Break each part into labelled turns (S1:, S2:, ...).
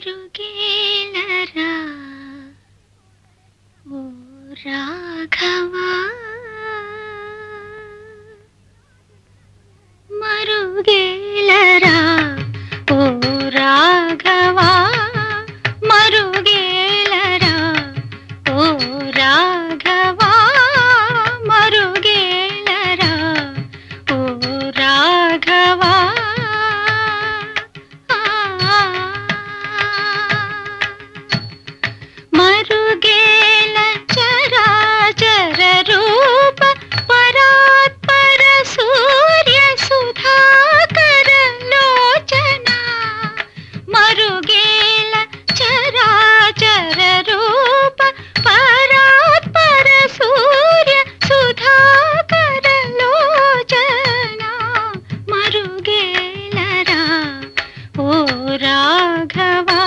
S1: మరుగేలరా ఓ రాఘవా మరుగేలరా ఓ రాఘవా మరుగేలరా ఓ రాఘవా మరుగేలరా ఓ రాఘవా మరుగేల చరాచర రూప పరాత్పర సూర్య సుధాకర లోచన మరుగేల చరాచర రూప పరాత్పర సూర్య సుధాకర లోచన మరుగేలరా ఓ రాఘవా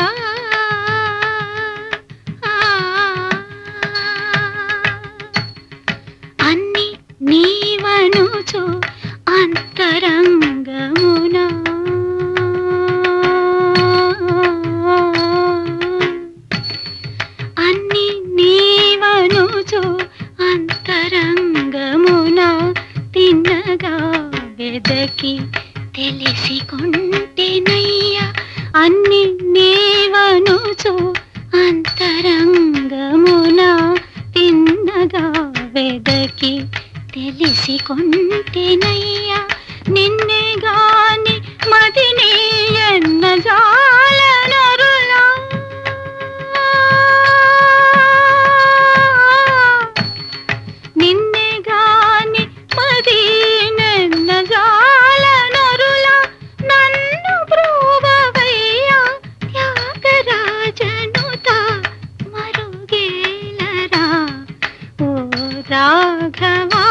S1: అన్ని నీవనుచు అంతరంగమున అన్ని నీవనుచు అంతరంగమున తిన్నగా వెదకి తెలిసికొంటెనయ్యా అన్ని నీవనుచు అంతరంగమున తిన్నగా వెదకి తెలిసికొంటెనయ్యా నిన్నే గాని మదిని ఎన్న జాలనరులా నిన్నే గాని మదినెన్న జాలనరులా నన్ను బ్రోవవయ్యా త్యాగరాజనుత మరుగేలరా ఓ రాఘవా